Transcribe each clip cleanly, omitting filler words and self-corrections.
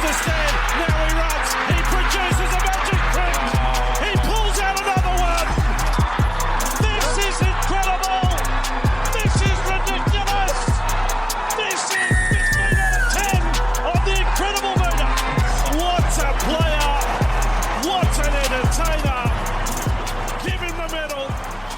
the stand. Now he runs. He produces a magic print. He pulls out another one. This is incredible. This is ridiculous. This is 15 out of 10 on the incredible meter. What a player. What an entertainer. Give him the medal.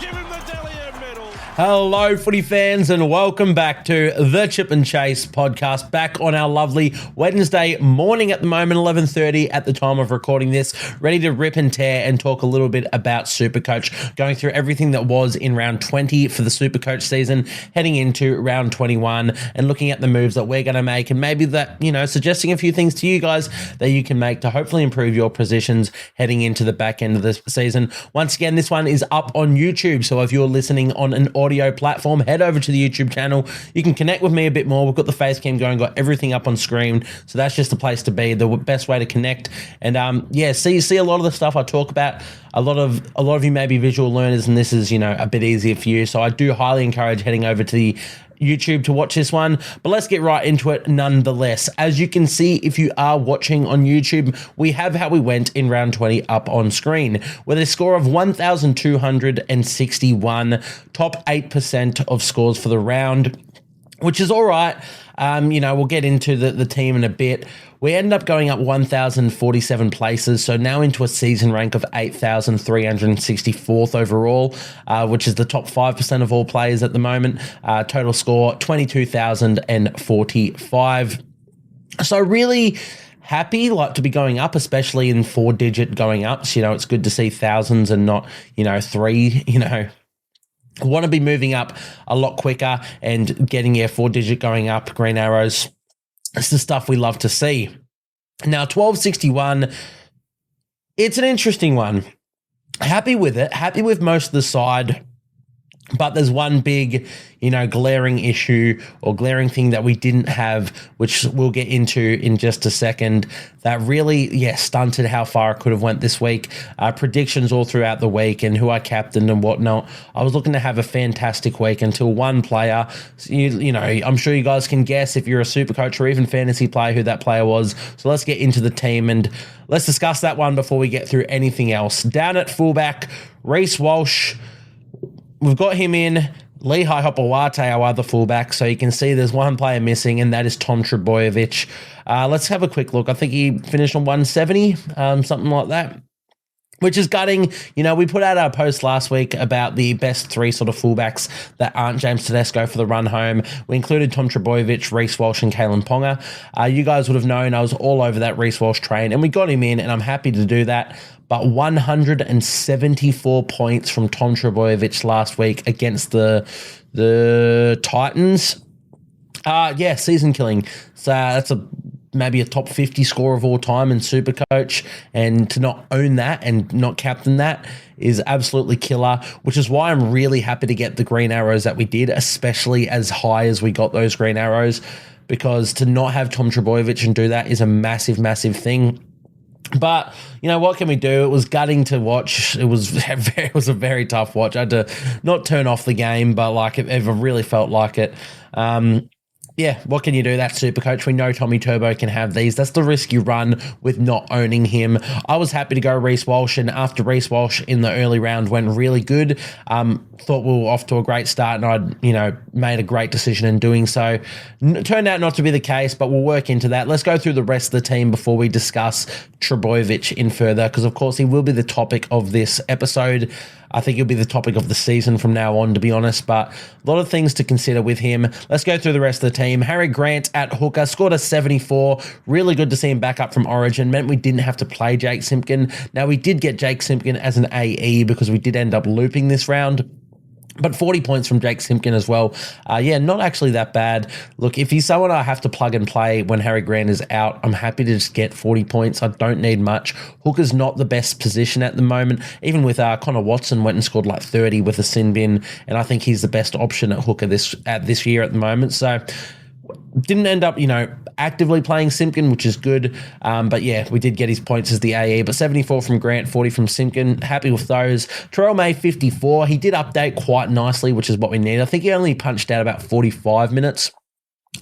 Give him the Delier medal. Hello, footy fans, and welcome back to the Chip and Chase podcast, back on our lovely Wednesday morning at the moment, 11:30 at the time of recording this, ready to rip and tear and talk a little bit about Supercoach, going through everything that was in round 20 for the Supercoach season, heading into round 21, and looking at the moves that we're going to make, and maybe that, suggesting a few things to you guys that you can make to hopefully improve your positions heading into the back end of the season. Once again, this one is up on YouTube, so if you're listening on an audio platform, head over to the YouTube channel. You can connect with me a bit more. We've got the face cam going, got everything up on screen, so that's just the place to be, the best way to connect. And see a lot of the stuff I talk about. A lot of you may be visual learners, and this is a bit easier for you. So I do highly encourage heading over to the YouTube to watch this one, but let's get right into it nonetheless. As you can see, if you are watching on YouTube, we have how we went in round 20 up on screen with a score of 1,261, top 8% of scores for the round, which is all right. We'll get into the team in a bit. We ended up going up 1,047 places, so now into a season rank of 8,364th overall, which is the top 5% of all players at the moment. Total score, 22,045. So really happy to be going up, especially in 4-digit going ups. It's good to see thousands and not, 3, want to be moving up a lot quicker and getting 4-digit going up, green arrows. It's the stuff we love to see. Now, 1261, it's an interesting one. Happy with it. Happy with most of the side. But there's one big, glaring issue or glaring thing that we didn't have, which we'll get into in just a second, that really, stunted how far I could have went this week. Predictions all throughout the week and who I captained and whatnot. I was looking to have a fantastic week until one player, I'm sure you guys can guess if you're a super coach or even fantasy player who that player was. So let's get into the team and let's discuss that one before we get through anything else. Down at fullback, Reece Walsh. We've got him in. Lehigh Hopewate, our other fullback. So you can see there's one player missing, and that is Tom Trbojevic. Let's have a quick look. I think he finished on 170, something like that, which is gutting. We put out our post last week about the best 3 sort of fullbacks that aren't James Tedesco for the run home. We included Tom Trbojevic, Reece Walsh, and Kalen Ponga. You guys would have known I was all over that Reece Walsh train, and we got him in, and I'm happy to do that. But 174 points from Tom Trbojevic last week against the Titans. Season killing. So that's maybe a top 50 score of all time in Supercoach, and to not own that and not captain that is absolutely killer, which is why I'm really happy to get the green arrows that we did, especially as high as we got those green arrows, because to not have Tom Trbojevic and do that is a massive, massive thing. But, what can we do? It was gutting to watch. It was a very tough watch. I had to not turn off the game, but it really felt like it. What can you do? That's Supercoach. We know Tommy Turbo can have these. That's the risk you run with not owning him. I was happy to go Reece Walsh, and after Reece Walsh in the early round went really good, thought we were off to a great start, and I'd, made a great decision in doing so. Turned out not to be the case, but we'll work into that. Let's go through the rest of the team before we discuss Trbojevic in further, because of course he will be the topic of this episode. I think he'll be the topic of the season from now on, to be honest, but a lot of things to consider with him. Let's go through the rest of the team. Harry Grant at hooker scored a 74. Really good to see him back up from Origin. Meant we didn't have to play Jake Simpkin. Now, we did get Jake Simpkin as an AE because we did end up looping this round. But 40 points from Jake Simpkin as well. Not actually that bad. Look, if he's someone I have to plug and play when Harry Grant is out, I'm happy to just get 40 points. I don't need much. Hooker's not the best position at the moment. Even with Connor Watson went and scored 30 with a sin bin, and I think he's the best option at hooker this year at the moment. So didn't end up, actively playing Simpkin, which is good. But we did get his points as the AE, but 74 from Grant, 40 from Simpkin. Happy with those. Terrell May, 54. He did update quite nicely, which is what we need. I think he only punched out about 45 minutes.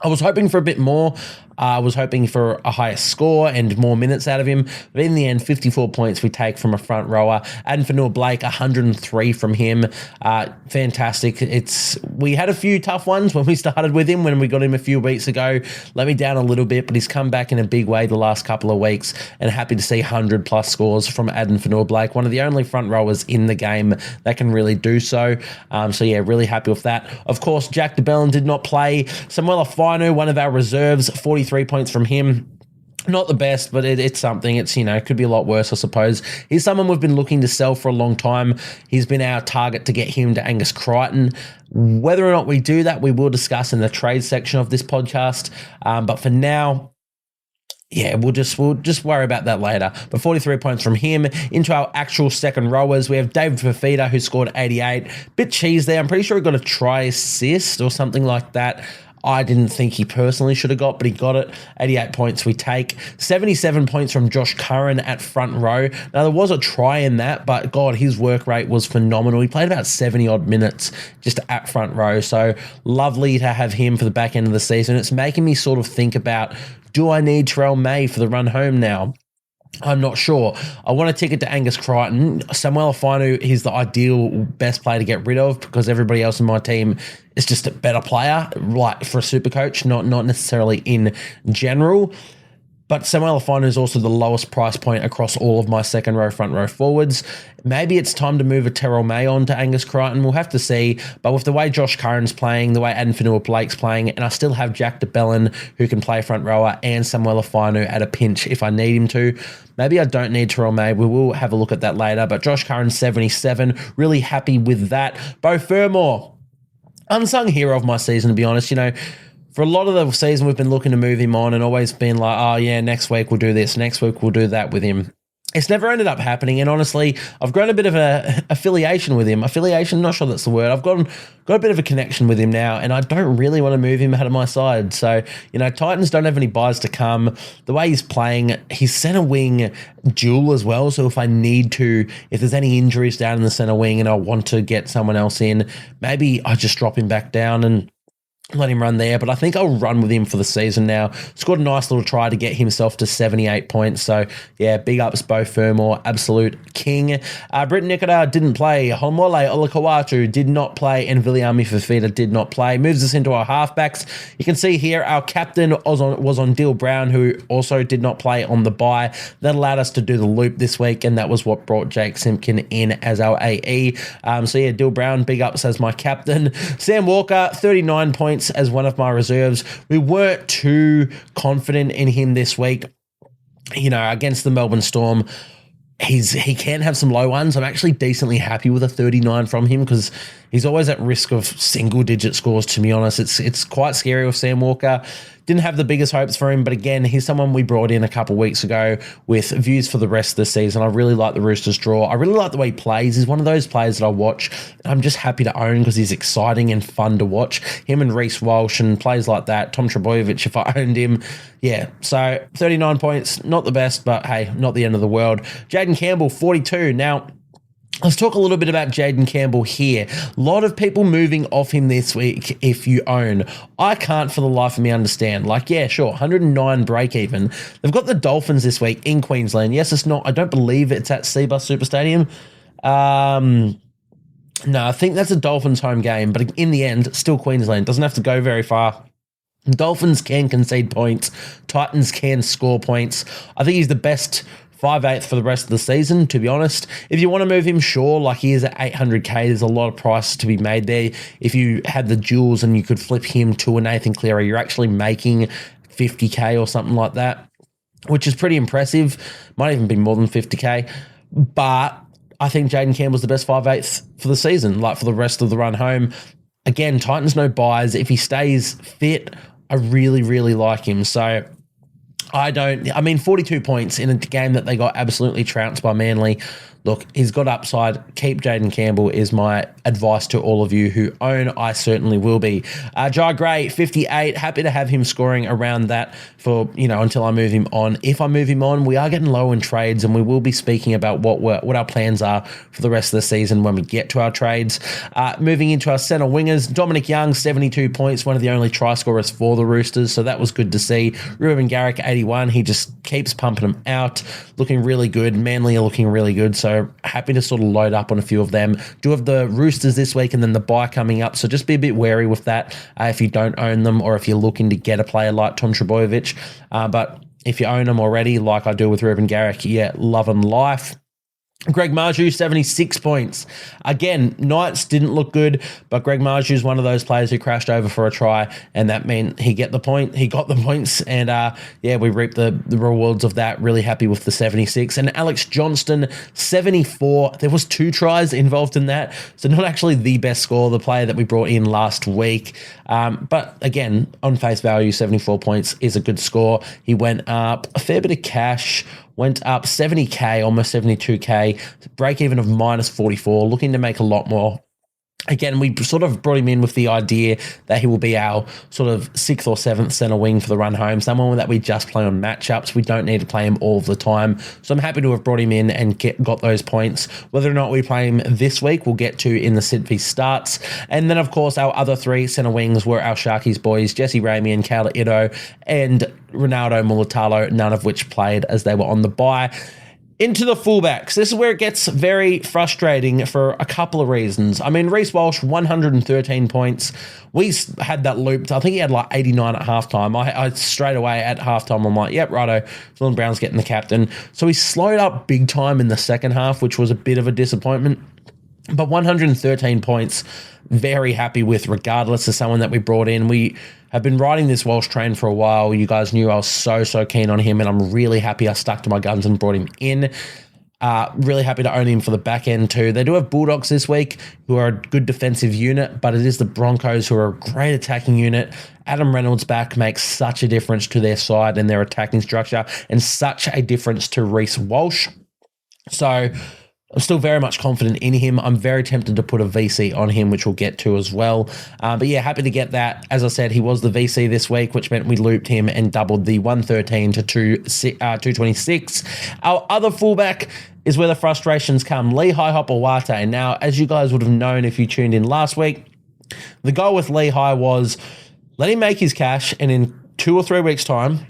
I was hoping for a bit more. I was hoping for a higher score and more minutes out of him, but in the end, 54 points we take from a front rower. Addin Fonua-Blake, 103 from him. Fantastic. We had a few tough ones when we started with him, when we got him a few weeks ago. Let me down a little bit, but he's come back in a big way the last couple of weeks, and happy to see 100-plus scores from Addin Fonua-Blake, one of the only front rowers in the game that can really do so. Really happy with that. Of course, Jack de Belin did not play. Samuela Fainu, one of our reserves, 43 points from him. Not the best, but it's something. It's, could be a lot worse, I suppose. He's someone we've been looking to sell for a long time. He's been our target to get him to Angus Crichton. Whether or not we do that, we will discuss in the trade section of this podcast. But for now, we'll just worry about that later. But 43 points from him. Into our actual second rowers, we have David Fifita, who scored 88. Bit cheese there. I'm pretty sure he got a try assist or something like that. I didn't think he personally should have got, but he got it. 88 points we take. 77 points from Josh Curran at front row. Now, there was a try in that, but God, his work rate was phenomenal. He played about 70-odd minutes just at front row, so lovely to have him for the back end of the season. It's making me sort of think about, do I need Terrell May for the run home now? I'm not sure. I want a ticket to Angus Crichton. Samuela Fainu, he's the ideal best player to get rid of because everybody else in my team is just a better player, like for a Supercoach, not necessarily in general. But Samuela Fainu is also the lowest price point across all of my second row, front row forwards. Maybe it's time to move a Terrell May on to Angus Crichton. We'll have to see. But with the way Josh Curran's playing, the way Addin Fonua-Blake's playing, and I still have Jack de Belin, who can play front rower, and Samuela Fainu at a pinch if I need him to. Maybe I don't need Terrell May. We will have a look at that later. But Josh Curran, 77. Really happy with that. Beau Fermor, unsung hero of my season, to be honest. For a lot of the season, we've been looking to move him on and always been like, oh, yeah, next week we'll do this. Next week we'll do that with him. It's never ended up happening. And honestly, I've grown a bit of an affiliation with him. Affiliation, not sure that's the word. I've got a bit of a connection with him now, and I don't really want to move him out of my side. So, Titans don't have any buys to come. The way he's playing, he's center wing dual as well. So if I need to, if there's any injuries down in the center wing and I want to get someone else in, maybe I just drop him back down and let him run there, but I think I'll run with him for the season now. Scored a nice little try to get himself to 78 points. So, big ups, Beau Fermor, absolute king. Britton Nikita didn't play. Homole Olakawatu did not play, and Viliami Fifita did not play. Moves us into our halfbacks. You can see here our captain was on Dill Brown, who also did not play on the bye. That allowed us to do the loop this week, and that was what brought Jake Simpkin in as our AE. Dill Brown, big ups as my captain. Sam Walker, 39 points as one of my reserves. We weren't too confident in him this week. Against the Melbourne Storm, he can have some low ones. I'm actually decently happy with a 39 from him because he's always at risk of single-digit scores, to be honest. It's quite scary with Sam Walker. Didn't have the biggest hopes for him, but again, he's someone we brought in a couple weeks ago with views for the rest of the season. I really like the Roosters draw. I really like the way he plays. He's one of those players that I watch. I'm just happy to own because he's exciting and fun to watch. Him and Reece Walsh and players like that. Tom Trbojevic, if I owned him. Yeah, so 39 points, not the best, but hey, not the end of the world. Jaden Campbell, 42. Now, let's talk a little bit about Jaden Campbell here. A lot of people moving off him this week if you own. I can't for the life of me understand. 109 break even. They've got the Dolphins this week in Queensland. Yes, it's not. I don't believe it's at Seabus Super Stadium. No, I think that's a Dolphins home game, but in the end, still Queensland. Doesn't have to go very far. Dolphins can concede points. Titans can score points. I think he's the best 5/8 for the rest of the season, to be honest. If you want to move him, sure, he is at 800k. There's a lot of price to be made there. If you had the duels and you could flip him to a Nathan Cleary, you're actually making 50k or something like that, which is pretty impressive. Might even be more than 50k. But I think Jaden Campbell's the best 5/8 for the season, for the rest of the run home. Again, Titans no buys. If he stays fit, I really, really like him. So 42 points in a game that they got absolutely trounced by Manly. look, he's got upside. Keep Jaden Campbell is my advice to all of you who own. I certainly will be. Jai Gray, 58. Happy to have him scoring around that for, until I move him on. If I move him on, we are getting low in trades, and we will be speaking about what our plans are for the rest of the season when we get to our trades. Moving into our centre wingers, Dominic Young, 72 points, one of the only try scorers for the Roosters, so that was good to see. Ruben Garrick, 81. He just keeps pumping them out, looking really good. Manly are looking really good, so happy to sort of load up on a few of them. Do have the Roosters this week and then the bye coming up, so just be a bit wary with that if you don't own them or if you're looking to get a player like Tom Trbojevic. But if you own them already, like I do with Ruben Garrick, loving life. Greg Marju, 76 points. Again, Knights didn't look good, but Greg Marju is one of those players who crashed over for a try, and that meant he got the points, and we reaped the rewards of that. Really happy with the 76. And Alex Johnston, 74. There was 2 tries involved in that, so not actually the best score, the player that we brought in last week. But again, on face value, 74 points is a good score. He went up a fair bit of cash, went up 70K, almost 72K, break even of minus 44, looking to make a lot more. Again, we sort of brought him in with the idea that he will be our sort of 6th or 7th centre wing for the run home, someone that we just play on matchups. We don't need to play him all of the time. So I'm happy to have brought him in and got those points. Whether or not we play him this week, we'll get to in the Sid v starts. And then, of course, our other 3 centre wings were our Sharkies boys, Jesse Ramey and Kala Ito, and Ronaldo Mulatalo, none of which played as they were on the bye. Into the fullbacks. This is where it gets very frustrating for a couple of reasons. I mean, Reece Walsh, 113 points. We had that looped. I think he had like 89 at halftime. I straight away at halftime, I'm like, yep, righto, Dylan Brown's getting the captain. So he slowed up big time in the second half, which was a bit of a disappointment. But 113 points, very happy with, regardless of someone that we brought in. We have been riding this Walsh train for a while. You guys knew I was so keen on him, and I'm really happy I stuck to my guns and brought him in. Really happy to own him for the back end too. They do have Bulldogs this week, who are a good defensive unit, but it is the Broncos who are a great attacking unit. Adam Reynolds back makes such a difference to their side and their attacking structure, and such a difference to Reece Walsh. So I'm still very much confident in him. I'm very tempted to put a VC on him, which we'll get to as well. But yeah, happy to get that. As I said, he was the VC this week, which meant we looped him and doubled the 113 to 226. Our other fullback is where the frustrations come. Lehigh Hopewate. Now, as you guys would have known if you tuned in last week, the goal with Lehigh was let him make his cash, and in 2 or 3 weeks' time,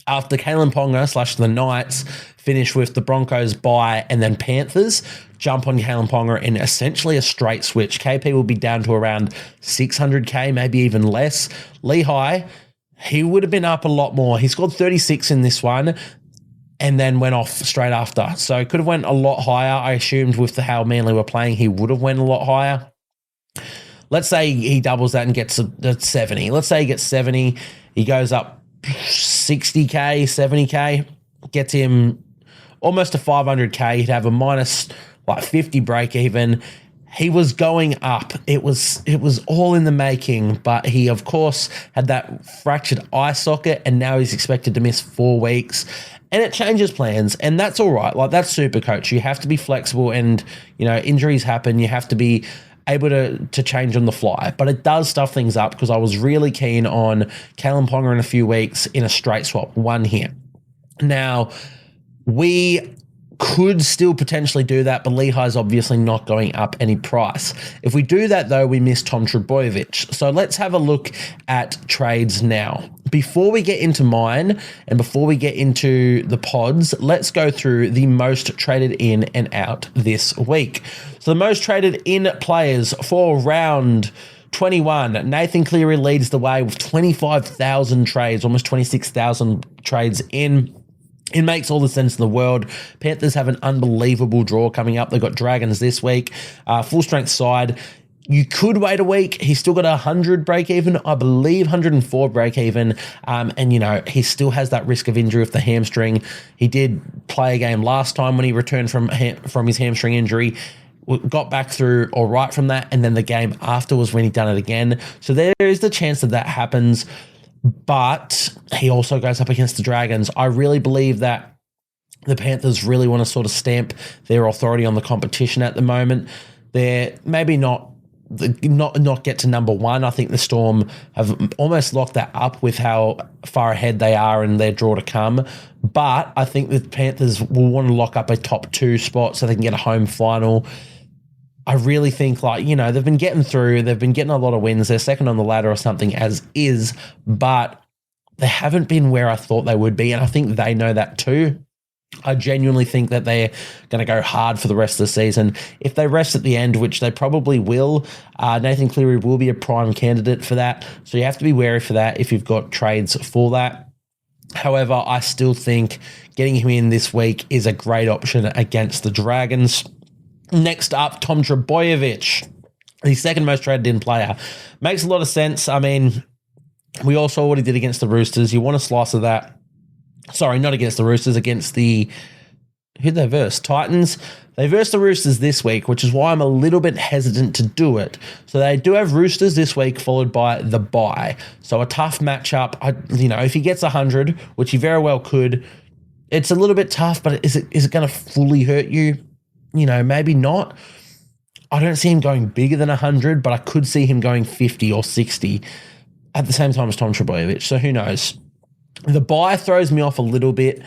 after Kalen Ponga / the Knights finish with the Broncos bye and then Panthers, jump on Kalen Ponga in essentially a straight switch. KP will be down to around 600K, maybe even less. Lehigh, he would have been up a lot more. He scored 36 in this one and then went off straight after. So could have went a lot higher. I assumed with how Manly were playing, he would have went a lot higher. Let's say he doubles that and gets a 70. Let's say he gets 70. He goes up 60K, 70K, gets him almost to 500K. He'd have a minus like 50 break even. He was going up. It was all in the making, but he, of course, had that fractured eye socket, and now he's expected to miss 4 weeks. And it changes plans, and that's all right. Like, that's Supercoach. You have to be flexible, and, injuries happen. You have to be able to change on the fly. But it does stuff things up, because I was really keen on Kalen Ponga in a few weeks in a straight swap, 1 here. Now, we could still potentially do that, but Lehigh's obviously not going up any price. If we do that, though, we miss Tom Trbojevic. So let's have a look at trades now. Before we get into mine and before we get into the pods, let's go through the most traded in and out this week. So the most traded in players for round 21, Nathan Cleary leads the way with 25,000 trades, almost 26,000 trades in. It makes all the sense in the world. Panthers have an unbelievable draw coming up. They've got Dragons this week, full strength side. You could wait a week. He's still got 100 break even, I believe 104 break even. And he still has that risk of injury with the hamstring. He did play a game last time when he returned from his hamstring injury. Got back through all right from that. And then the game after was when he done it again. So there is the chance that happens. But he also goes up against the Dragons. I really believe that The Panthers really want to sort of stamp their authority on the competition at the moment. They're maybe not get to number one. I think the Storm have almost locked that up with how far ahead they are and their draw to come. But I think the Panthers will want to lock up a top 2 spot so they can get a home final. I really think, they've been getting through. They've been getting a lot of wins. They're second on the ladder or something as is, but they haven't been where I thought they would be, and I think they know that too. I genuinely think that they're going to go hard for the rest of the season. If they rest at the end, which they probably will, Nathan Cleary will be a prime candidate for that. So you have to be wary for that if you've got trades for that. However, I still think getting him in this week is a great option against the Dragons. Next up, Tom Trbojevic, the second most traded in player. Makes a lot of sense. I mean, we all saw what he did against the Roosters. You want a slice of that. Sorry, not against the Roosters, against who'd they verse? Titans. They versed the Roosters this week, which is why I'm a little bit hesitant to do it. So they do have Roosters this week, followed by the bye. So a tough matchup. If he gets 100, which he very well could, it's a little bit tough, but is it going to fully hurt you? Maybe not. I don't see him going bigger than 100, but I could see him going 50 or 60 at the same time as Tom Trbojevic. So who knows? The buy throws me off a little bit.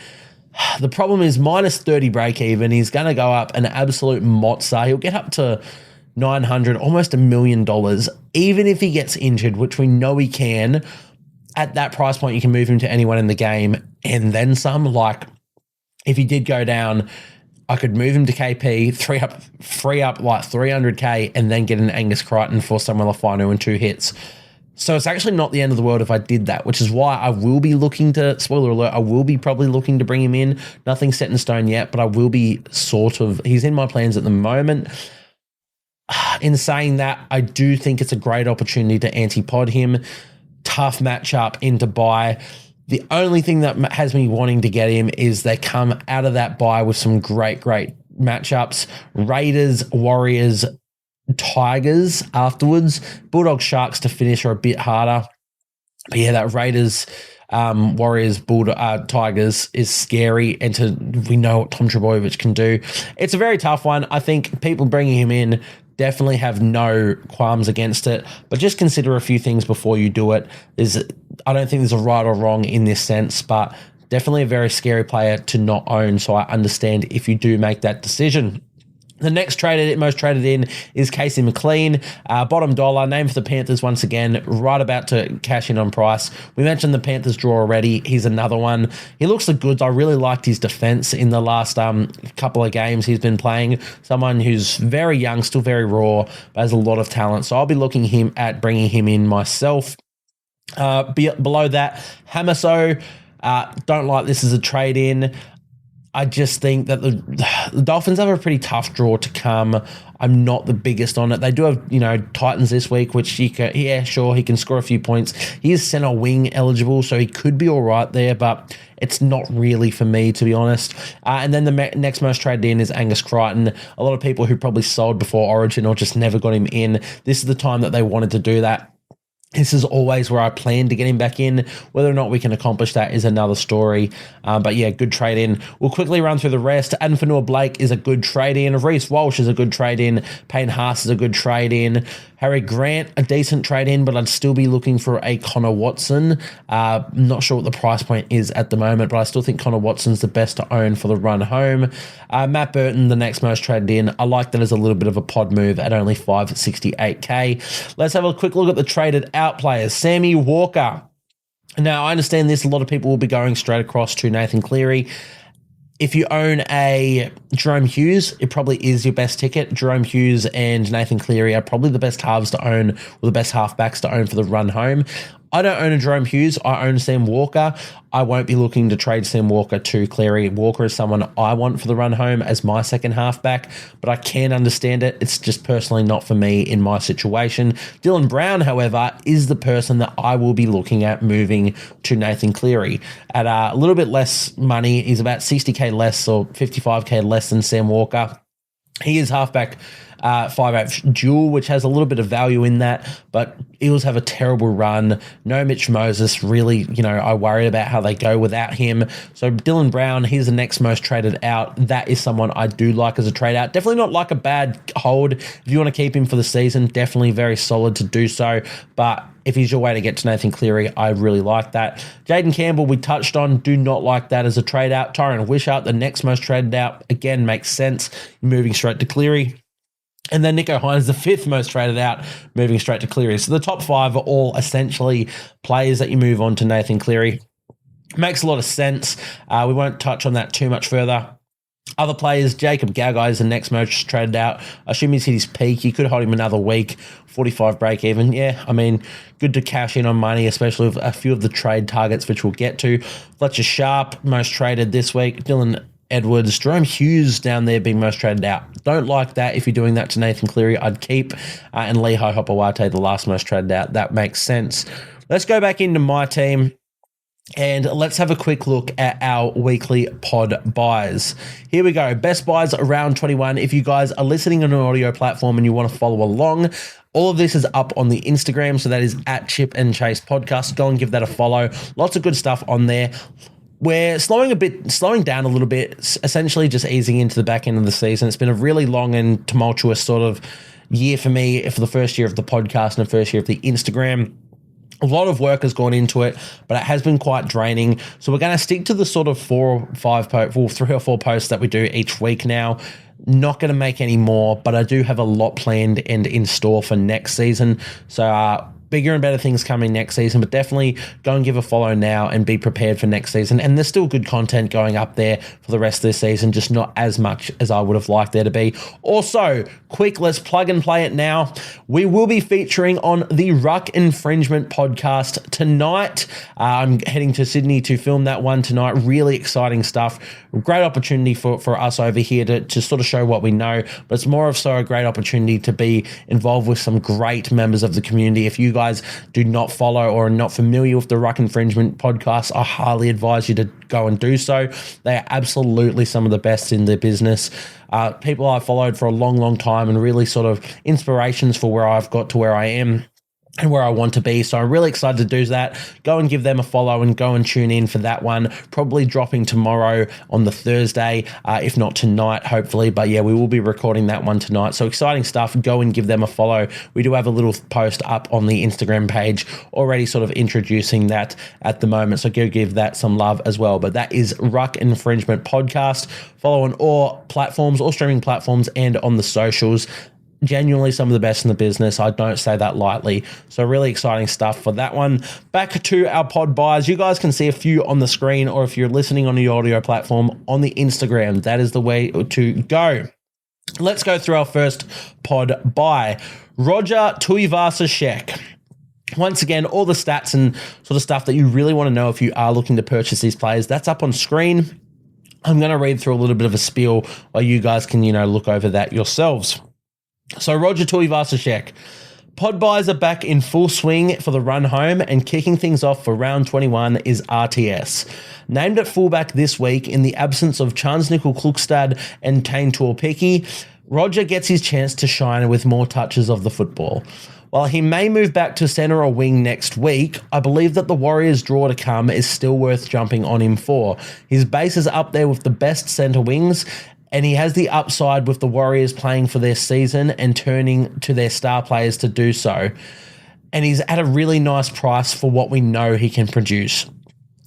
The problem is minus 30 break even. He's going to go up an absolute mozza. He'll get up to 900, almost $1 million. Even if he gets injured, which we know he can, at that price point, you can move him to anyone in the game and then some. Like, if he did go down, I could move him to KP, free up like 300K, and then get an Angus Crichton for Samuel Lafanu and 2 hits. So it's actually not the end of the world if I did that, which is why I will be looking to, spoiler alert, I will be probably looking to bring him in. Nothing set in stone yet, but I will be he's in my plans at the moment. In saying that, I do think it's a great opportunity to anti-pod him. Tough matchup into bye. The only thing that has me wanting to get him is they come out of that bye with some great matchups. Raiders, Warriors, Tigers afterwards. Bulldogs, Sharks to finish are a bit harder. But yeah, that Raiders, Warriors, Tigers is scary, and we know what Tom Trbojevic can do. It's a very tough one. I think people bringing him in definitely have no qualms against it, but just consider a few things before you do it. I don't think there's a right or wrong in this sense, but definitely a very scary player to not own, so I understand if you do make that decision. The next most traded in is Casey McLean, bottom dollar, name for the Panthers once again, right about to cash in on price. We mentioned the Panthers draw already. He's another one. He looks the goods. I really liked his defense in the last couple of games he's been playing. Someone who's very young, still very raw, but has a lot of talent. So I'll be looking at bringing him in myself. Below that, Hamaso, don't like this as a trade in. I just think that the Dolphins have a pretty tough draw to come. I'm not the biggest on it. They do have, Titans this week, which he can score a few points. He is center wing eligible, so he could be all right there, but it's not really for me, to be honest. And then the next most traded in is Angus Crichton. A lot of people who probably sold before Origin or just never got him in. This is the time that they wanted to do that. This is always where I plan to get him back in. Whether or not we can accomplish that is another story. But yeah, good trade in. We'll quickly run through the rest. Adam Fanua-Blake is a good trade in. Reece Walsh is a good trade in. Payne Haas is a good trade in. Harry Grant, a decent trade in, but I'd still be looking for a Connor Watson. Not sure what the price point is at the moment, but I still think Connor Watson's the best to own for the run home. Matt Burton, the next most traded in. I like that as a little bit of a pod move at only 568K. Let's have a quick look at the traded out players. Sammy Walker. Now, I understand this. A lot of people will be going straight across to Nathan Cleary. If you own a Jerome Hughes, it probably is your best ticket. Jerome Hughes and Nathan Cleary are probably the best halves to own, or the best halfbacks to own for the run home. I don't own a Jerome Hughes. I own Sam Walker. I won't be looking to trade Sam Walker to Cleary. Walker is someone I want for the run home as my second halfback, but I can understand it. It's just personally not for me in my situation. Dylan Brown, however, is the person that I will be looking at moving to Nathan Cleary. At a little bit less money, he's about 60K less or 55K less than Sam Walker. He is halfback 5'8" dual, which has a little bit of value in that, but Eels have a terrible run. No Mitch Moses, really, I worry about how they go without him. So Dylan Brown, he's the next most traded out. That is someone I do like as a trade out. Definitely not like a bad hold. If you want to keep him for the season, definitely very solid to do so, but if he's your way to get to Nathan Cleary, I really like that. Jaden Campbell, we touched on, do not like that as a trade out. Tyron Wishart, the next most traded out, again, makes sense. Moving straight to Cleary. And then Nicho Hynes, the 5th most traded out, moving straight to Cleary. So the top 5 are all essentially players that you move on to Nathan Cleary. Makes a lot of sense. We won't touch on that too much further. Other players, Jacob Gagai is the next most traded out. I assume he's hit his peak. You could hold him another week, 45 break even. Yeah, I mean, good to cash in on money, especially with a few of the trade targets, which we'll get to. Fletcher Sharp, most traded this week. Dylan Edwards, Jerome Hughes down there being most traded out. Don't like that. If you're doing that to Nathan Cleary, I'd keep. And Lehigh Hopewate, the last most traded out. That makes sense. Let's go back into my team. And let's have a quick look at our weekly pod buys. Here we go. Best buys around 21. If you guys are listening on an audio platform and you want to follow along, all of this is up on the Instagram. So that is at Chip and Chase Podcast. Go and give that a follow. Lots of good stuff on there. We're slowing down a little bit, essentially just easing into the back end of the season. It's been a really long and tumultuous sort of year for me for the first year of the podcast and the first year of the Instagram. A lot of work has gone into it, but it has been quite draining. So we're going to stick to the sort of 3 or 4 posts that we do each week now. Not going to make any more, but I do have a lot planned and in store for next season. So bigger and better things coming next season, but definitely go and give a follow now and be prepared for next season. And there's still good content going up there for the rest of this season, just not as much as I would have liked there to be. Also, quick, let's plug and play it now. We will be featuring on the Ruck Infringement podcast tonight. I'm heading to Sydney to film that one tonight. Really exciting stuff. Great opportunity for us over here to sort of show what we know, but it's more of so a great opportunity to be involved with some great members of the community. If you guys do not follow or are not familiar with the Ruck Infringement podcast, I highly advise you to go and do so. They are absolutely some of the best in their business. People I've followed for a long, long time and really sort of inspirations for where I've got to where I am and where I want to be. So I'm really excited to do that. Go and give them a follow and go and tune in for that one. Probably dropping tomorrow on the Thursday, if not tonight, hopefully. But yeah, we will be recording that one tonight. So exciting stuff. Go and give them a follow. We do have a little post up on the Instagram page already sort of introducing that at the moment. So go give that some love as well. But that is Ruck Infringement Podcast. Follow on all platforms, all streaming platforms, and on the socials. Genuinely some of the best in the business. I don't say that lightly. So really exciting stuff for that one. Back to our pod buys. You guys can see a few on the screen, or if you're listening on the audio platform, on the Instagram. That is the way to go. Let's go through our first pod buy. Roger Tuivasa-Sheck. Once again, all the stats and sort of stuff that you really want to know if you are looking to purchase these players, that's up on screen. I'm going to read through a little bit of a spiel while you guys can, look over that yourselves. So Roger Tuivasa-Sheck. Pod buys are back in full swing for the run home, and kicking things off for round 21 is RTS. Named at fullback this week in the absence of Chance Nickel-Klukstad and Tane Tuopiki, Roger gets his chance to shine with more touches of the football. While he may move back to centre or wing next week, I believe that the Warriors' draw to come is still worth jumping on him for. His base is up there with the best centre wings, and he has the upside with the Warriors playing for their season and turning to their star players to do so. And he's at a really nice price for what we know he can produce.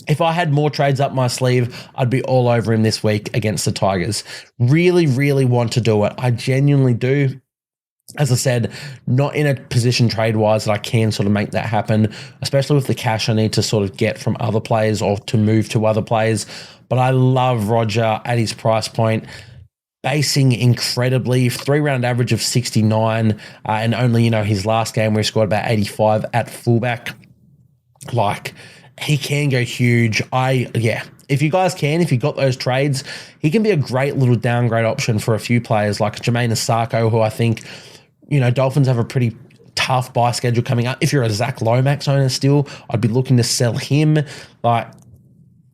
If I had more trades up my sleeve, I'd be all over him this week against the Tigers. Really, really want to do it. I genuinely do. As I said, not in a position trade-wise that I can sort of make that happen, especially with the cash I need to sort of get from other players or to move to other players. But I love Roger at his price point. Basing incredibly, 3-round average of 69, and only, his last game where he scored about 85 at fullback. Like, he can go huge. If you guys can, if you got those trades, he can be a great little downgrade option for a few players like Jermaine Asako, who I think, Dolphins have a pretty tough buy schedule coming up. If you're a Zach Lomax owner still, I'd be looking to sell him. Like,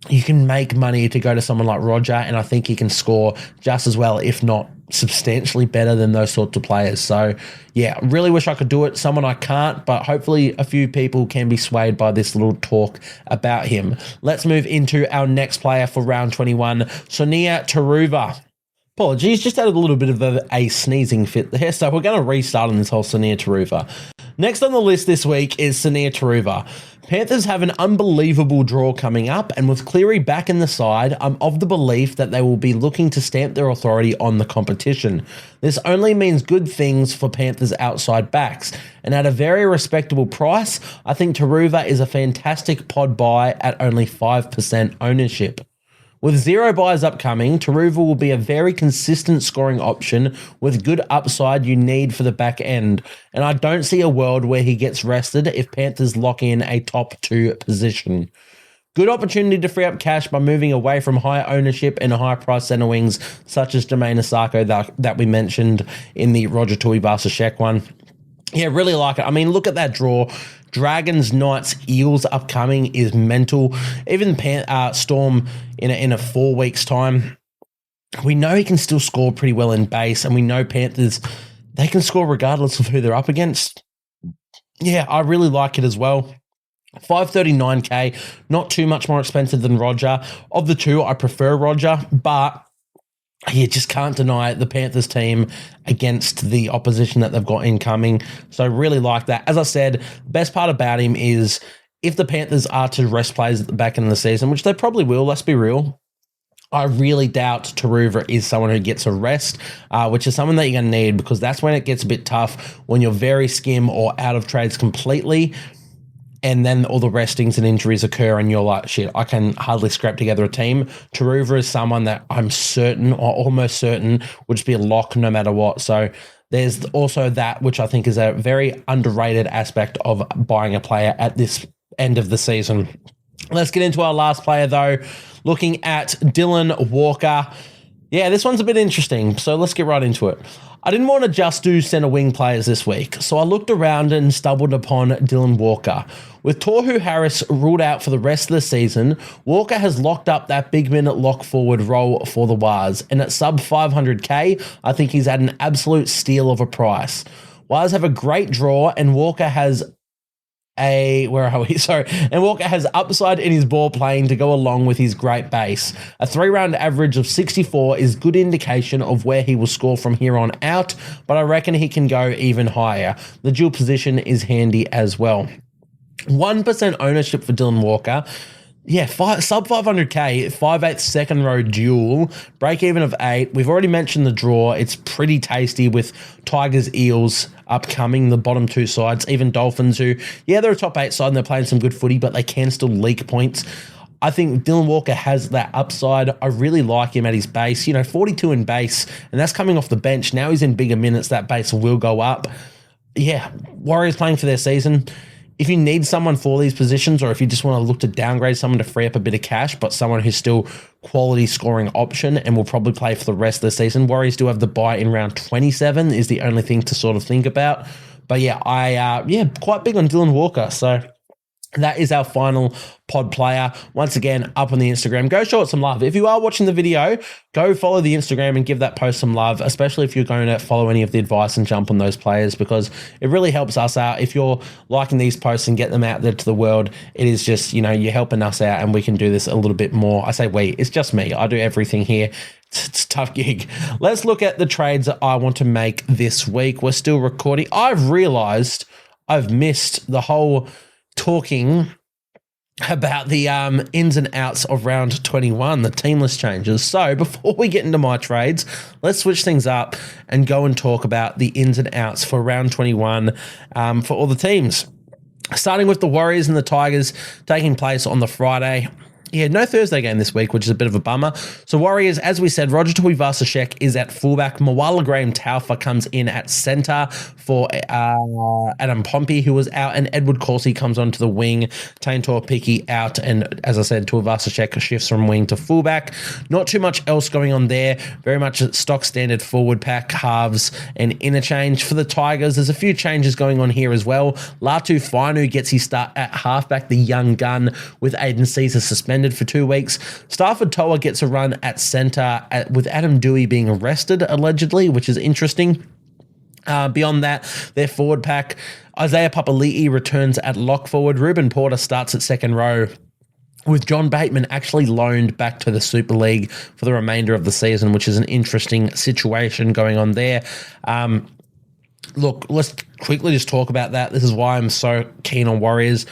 you can make money to go to someone like Roger, and I think he can score just as well, if not substantially better than those sorts of players. So, yeah, really wish I could do it. Someone I can't, but hopefully a few people can be swayed by this little talk about him. Let's move into our next player for round 21, Sonia Taruva. Apologies, just had a little bit of a sneezing fit there, so we're going to restart on this whole Sonia Taruva. Next on the list this week is Sonia Taruva. Panthers have an unbelievable draw coming up, and with Cleary back in the side, I'm of the belief that they will be looking to stamp their authority on the competition. This only means good things for Panthers outside backs, and at a very respectable price, I think Taruva is a fantastic pod buy at only 5% ownership. With 0 buys upcoming, Taruva will be a very consistent scoring option with good upside you need for the back end, and I don't see a world where he gets rested if Panthers lock in a top 2 position. Good opportunity to free up cash by moving away from high ownership and high price centre wings such as Jermaine Asako that we mentioned in the Roger Tuivasa-Sheck one. Yeah, really like it. I mean, look at that draw. Dragons, Knights, Eels upcoming is mental. Even Storm in a 4 weeks time. We know he can still score pretty well in base, and we know Panthers, they can score regardless of who they're up against. Yeah, I really like it as well. 539k, not too much more expensive than Roger. Of the two, I prefer Roger, but you just can't deny the Panthers team against the opposition that they've got incoming. So I really like that. As I said, best part about him is if the Panthers are to rest players at the back end of the season, which they probably will, let's be real, I really doubt Taruva is someone who gets a rest, which is something that you're going to need because that's when it gets a bit tough when you're very skim or out of trades completely. And then all the restings and injuries occur and you're like, shit, I can hardly scrap together a team. Taruva is someone that I'm certain or almost certain would just be a lock no matter what. So there's also that, which I think is a very underrated aspect of buying a player at this end of the season. Let's get into our last player, though. Looking at Dylan Walker. Yeah, this one's a bit interesting, so let's get right into it. I didn't want to just do centre wing players this week, so I looked around and stumbled upon Dylan Walker. With Tohu Harris ruled out for the rest of the season, Walker has locked up that big minute lock forward role for the Waz, and at sub 500k, I think he's at an absolute steal of a price. Waz have a great draw, and Walker has Walker has upside in his ball playing to go along with his great base. A 3-round average of 64 is good indication of where he will score from here on out, but I reckon he can go even higher. The dual position is handy as well. 1% ownership for Dylan Walker. Yeah, sub 500k, 5/8 second row duel, break even of 8. We've already mentioned the draw. It's pretty tasty with Tigers, Eels upcoming, the bottom 2 sides, even Dolphins who, yeah, they're a top 8 side and they're playing some good footy, but they can still leak points. I think Dylan Walker has that upside. I really like him at his base. 42 in base, and that's coming off the bench. Now he's in bigger minutes. That base will go up. Yeah, Warriors playing for their season. If you need someone for these positions or if you just want to look to downgrade someone to free up a bit of cash, but someone who's still quality scoring option and will probably play for the rest of the season, Warriors do have the buy in round 27 is the only thing to sort of think about. But yeah, quite big on Dylan Walker. So that is our final pod player. Once again, up on the Instagram. Go show it some love. If you are watching the video, go follow the Instagram and give that post some love, especially if you're going to follow any of the advice and jump on those players, because it really helps us out. If you're liking these posts and get them out there to the world, it is just, you're helping us out and we can do this a little bit more. I say we, it's just me. I do everything here. It's a tough gig. Let's look at the trades that I want to make this week. We're still recording. I've realized I've missed the whole talking about the ins and outs of round 21, the teamless changes. So before we get into my trades, let's switch things up and go and talk about the ins and outs for round 21 for all the teams. Starting with the Warriors and the Tigers taking place on the Friday. Yeah, no Thursday game this week, which is a bit of a bummer. So Warriors, as we said, Roger Tuivasa-Sheck is at fullback. Moala Graham-Taufa comes in at centre for Adam Pompey, who was out, and Edward Corsi comes onto the wing. Taintor Piki out, and as I said, Tuivasa-Sheck shifts from wing to fullback. Not too much else going on there. Very much a stock standard forward pack, halves, and interchange. For the Tigers, there's a few changes going on here as well. Latu Fainu gets his start at halfback, the young gun, with Aiden Caesar suspended. suspended for 2 weeks. Stafford Toa gets a run at centre with Adam Dewey being arrested, allegedly, which is interesting. Beyond that, their forward pack, Isaiah Papali'i returns at lock forward. Ruben Porter starts at second row, with John Bateman actually loaned back to the Super League for the remainder of the season, which is an interesting situation going on there. Look, let's quickly just talk about that. This is why I'm so keen on Warriors.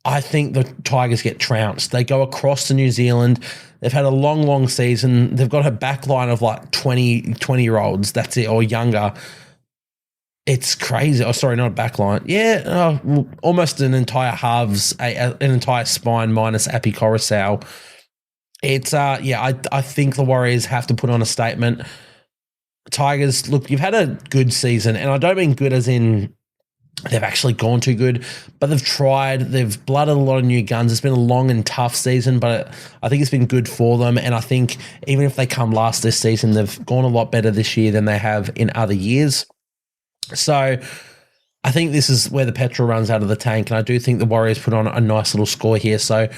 I think the Tigers get trounced. They go across to New Zealand. They've had a long, long season. They've got a back line of like 20-year-olds. That's it, or younger. It's crazy. Oh, sorry, not a back line. Yeah, almost an entire halves, an entire spine minus Api Coruscant. It's, I think the Warriors have to put on a statement. Tigers, look, you've had a good season, and I don't mean good as in they've actually gone too good, but they've tried. They've blooded a lot of new guns. It's been a long and tough season, but I think it's been good for them, and I think even if they come last this season, they've gone a lot better this year than they have in other years. So I think this is where the petrol runs out of the tank, and I do think the Warriors put on a nice little score here. So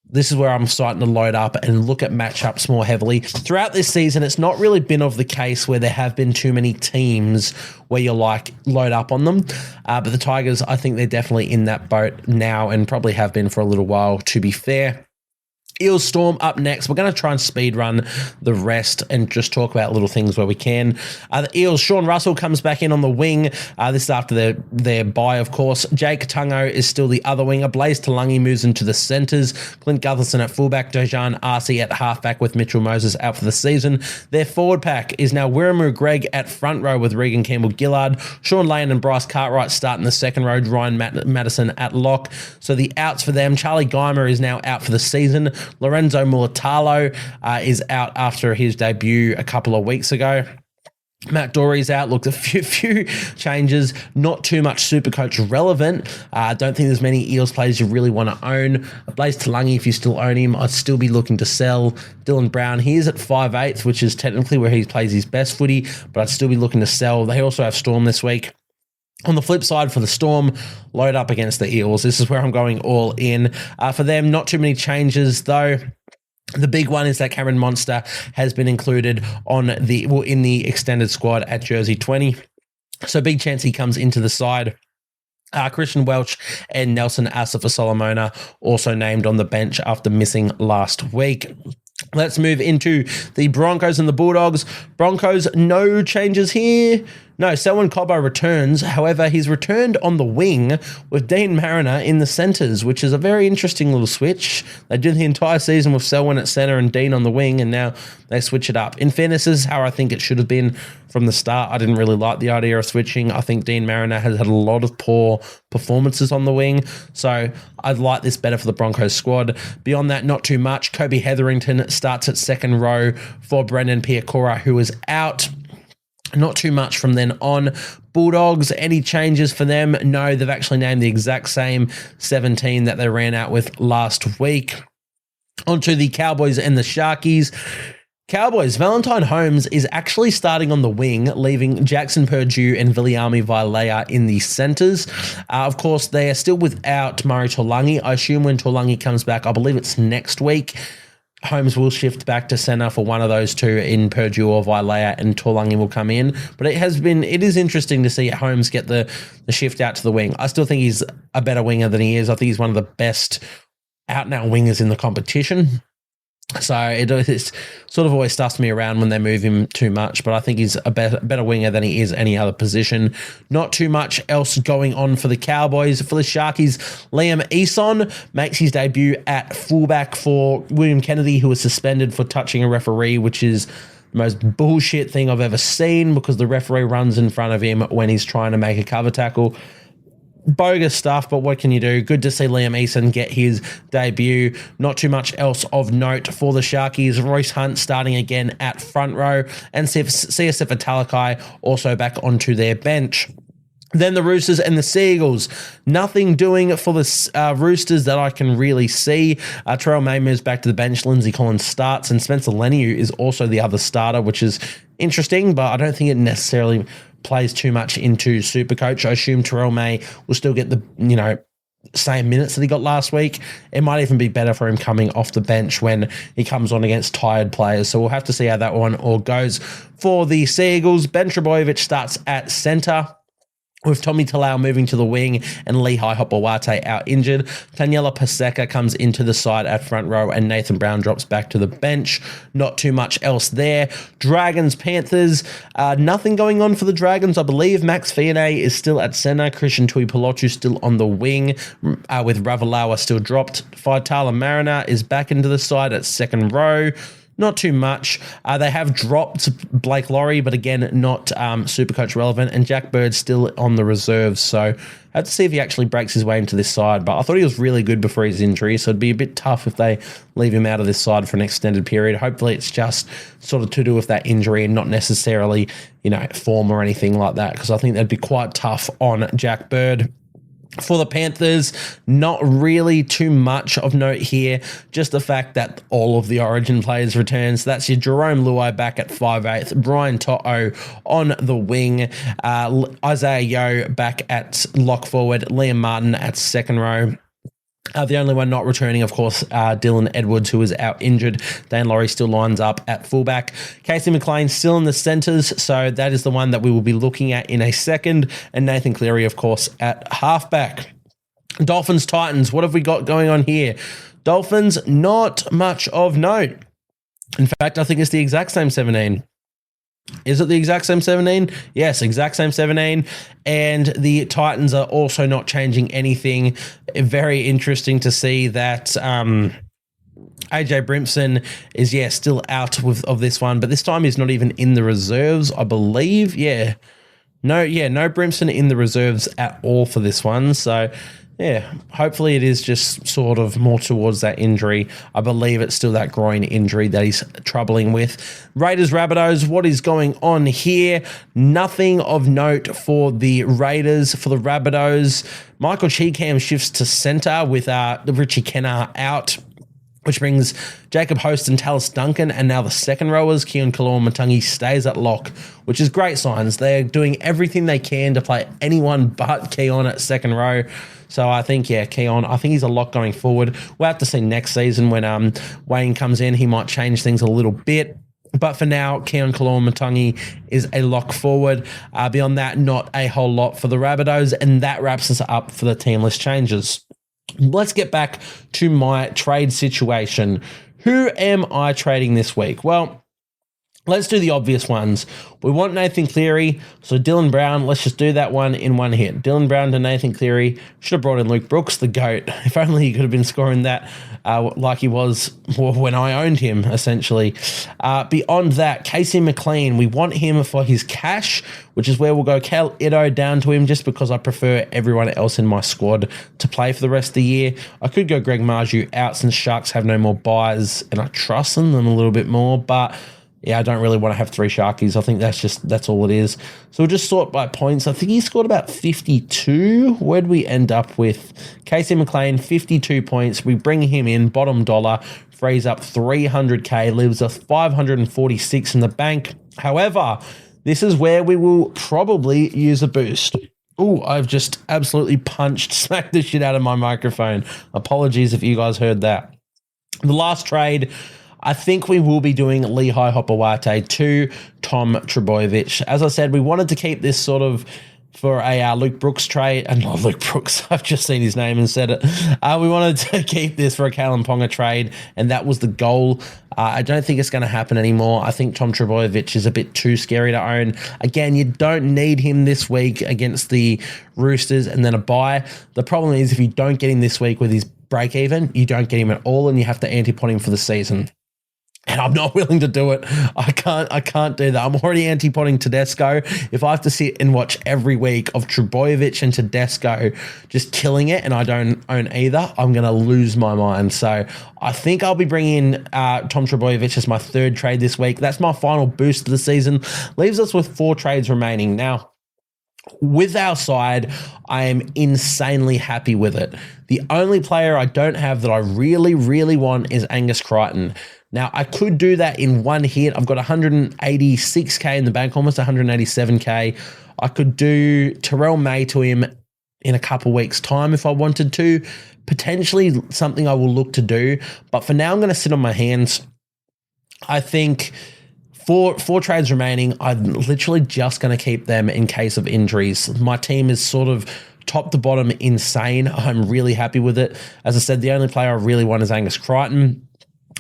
this is where I'm starting to load up and look at matchups more heavily. Throughout this season, it's not really been of the case where there have been too many teams where you're like, load up on them. But the Tigers, I think they're definitely in that boat now and probably have been for a little while, to be fair. Eels Storm up next. We're going to try and speed run the rest and just talk about little things where we can. The Eels, Sean Russell comes back in on the wing. This is after their bye, of course. Jake Tungo is still the other winger. Blaze Talangi moves into the centres. Clint Gutherson at fullback. Dejan Arce at halfback with Mitchell Moses out for the season. Their forward pack is now Wiramu Greg at front row with Regan Campbell-Gillard. Sean Lane and Bryce Cartwright start in the second row. Ryan Madison at lock. So the outs for them. Charlie Geimer is now out for the season. Lorenzo Mulatalo is out after his debut a couple of weeks ago. Matt Dory's out. Look, a few changes, not too much Supercoach relevant. I don't think there's many Eels players you really want to own. Blaze Talangi, if you still own him, I'd still be looking to sell. Dylan Brown, he is at 5'8", which is technically where he plays his best footy, but I'd still be looking to sell. They also have Storm this week. On the flip side, for the Storm, load up against the Eels. This is where I'm going all in. For them, not too many changes, though. The big one is that Cameron Monster has been included in the extended squad at jersey 20. So big chance he comes into the side. Christian Welch and Nelson Asafa-Solomona also named on the bench after missing last week. Let's move into the Broncos and the Bulldogs. Broncos, no changes here. No, Selwyn Cobbo returns. However, he's returned on the wing with Dean Mariner in the centres, which is a very interesting little switch. They did the entire season with Selwyn at centre and Dean on the wing, and now they switch it up. In fairness, this is how I think it should have been from the start. I didn't really like the idea of switching. I think Dean Mariner has had a lot of poor performances on the wing, so I'd like this better for the Broncos squad. Beyond that, not too much. Kobe Hetherington starts at second row for Brendan Piakura, who is out. Not too much from then on. Bulldogs, any changes for them? No, they've actually named the exact same 17 that they ran out with last week. Onto the Cowboys and the Sharkies. Cowboys, Valentine Holmes is actually starting on the wing, leaving Jackson Purdue and Viliami Vailea in the centres. Of course, they are still without Murray Taulagi. I assume when Taulagi comes back, I believe it's next week, Holmes will shift back to centre for one of those two in Purdue or Vailea, and Taulagi will come in. But it is interesting to see Holmes get the shift out to the wing. I still think he's a better winger than he is. I think he's one of the best out-and-out wingers in the competition. So it's sort of always stuffs me around when they move him too much, but I think he's a better winger than he is any other position. Not too much else going on for the Cowboys. For the Sharkies, Liam Eason makes his debut at fullback for William Kennedy, who was suspended for touching a referee, which is the most bullshit thing I've ever seen, because the referee runs in front of him when he's trying to make a cover tackle. Bogus stuff, but what can you do? Good to see Liam Eason get his debut. Not too much else of note for the Sharkies. Royce Hunt starting again at front row, and CSF Talakai also back onto their bench. Then the Roosters and the Seagulls. Nothing doing for the Roosters that I can really see. Terrell May moves back to the bench. Lindsay Collins starts, and Spencer Leniu is also the other starter, which is interesting, but I don't think it necessarily plays too much into Supercoach. I assume Terrell May will still get the same minutes that he got last week. It might even be better for him coming off the bench when he comes on against tired players. So we'll have to see how that one all goes. For the Seagulls, Ben Trbojevic starts at centre, with Tommy Talau moving to the wing and Lehigh Hopewate out injured. Daniela Paseka comes into the side at front row and Nathan Brown drops back to the bench. Not too much else there. Dragons, Panthers, nothing going on for the Dragons. I believe Max Fiane is still at centre. Christian Tuipulotu still on the wing with Ravalawa still dropped. Faitala Mariner is back into the side at second row. Not too much. They have dropped Blake Laurie, but again, not Supercoach relevant. And Jack Bird's still on the reserves. So I have to see if he actually breaks his way into this side. But I thought he was really good before his injury. So it'd be a bit tough if they leave him out of this side for an extended period. Hopefully it's just sort of to do with that injury and not necessarily, form or anything like that. Because I think that'd be quite tough on Jack Bird. For the Panthers, not really too much of note here. Just the fact that all of the Origin players return. So that's your Jerome Luai back at 5'8", Brian To'o on the wing, Isaiah Yeo back at lock forward, Liam Martin at second row. The only one not returning, of course, Dylan Edwards, who is out injured. Dan Laurie still lines up at fullback. Casey McLean still in the centres, so that is the one that we will be looking at in a second. And Nathan Cleary, of course, at halfback. Dolphins, Titans, what have we got going on here? Dolphins, not much of note. In fact, I think it's the exact same 17. Is it the exact same 17? Yes, exact same 17. And the Titans are also not changing anything. Very interesting to see that AJ Brimson is, still out of this one, but this time he's not even in the reserves, I believe. No Brimson in the reserves at all for this one. So hopefully it is just sort of more towards that injury. I believe it's still that groin injury that he's troubling with. Raiders, Rabbitohs, what is going on here? Nothing of note for the Raiders. For the Rabbitohs, Michael Cheekham shifts to centre with Richie Kennar out, which brings Jacob Host and Tallis Duncan, and now the second rowers, Keon Kalor-Matangi, stays at lock, which is great signs. They're doing everything they can to play anyone but Keon at second row. So I think, Keon, I think he's a lock going forward. We'll have to see next season when Wayne comes in. He might change things a little bit. But for now, Keon Kalor-Matangi is a lock forward. Beyond that, not a whole lot for the Rabbitohs, and that wraps us up for the team list changes. Let's get back to my trade situation. Who am I trading this week? Well, let's do the obvious ones. We want Nathan Cleary, so Dylan Brown, let's just do that one in one hit. Dylan Brown to Nathan Cleary. Should have brought in Luke Brooks, the GOAT. If only he could have been scoring that like he was when I owned him, essentially. Beyond that, Casey McLean, we want him for his cash, which is where we'll go Cal Ito down to him just because I prefer everyone else in my squad to play for the rest of the year. I could go Greg Marju out since Sharks have no more buys and I trust them a little bit more, but I don't really want to have three Sharkies. I think that's all it is. So we'll just sort by points. I think he scored about 52. Where'd we end up with? Casey McLean, 52 points. We bring him in, bottom dollar, frees up 300K, leaves us 546 in the bank. However, this is where we will probably use a boost. Oh, I've just absolutely smacked the shit out of my microphone. Apologies if you guys heard that. The last trade, I think we will be doing Lehigh Hopewate to Tom Trbojevic. As I said, we wanted to keep this sort of for a Luke Brooks trade. And not Luke Brooks, I've just seen his name and said it. We wanted to keep this for a Kalen Ponga trade, and that was the goal. I don't think it's going to happen anymore. I think Tom Trbojevic is a bit too scary to own. Again, you don't need him this week against the Roosters and then a bye. The problem is if you don't get him this week with his break even, you don't get him at all, and you have to anti-pot him for the season. And I'm not willing to do it. I can't do that. I'm already anti-potting Tedesco. If I have to sit and watch every week of Trbojevic and Tedesco just killing it and I don't own either, I'm going to lose my mind. So I think I'll be bringing in Tom Trbojevic as my third trade this week. That's my final boost of the season. Leaves us with 4 trades remaining. Now, with our side, I am insanely happy with it. The only player I don't have that I really, really want is Angus Crichton. Now, I could do that in one hit. I've got 186K in the bank, almost 187K. I could do Terrell May to him in a couple weeks' time if I wanted to. Potentially something I will look to do. But for now, I'm going to sit on my hands. I think four trades remaining. I'm literally just going to keep them in case of injuries. My team is sort of top to bottom insane. I'm really happy with it. As I said, the only player I really want is Angus Crichton.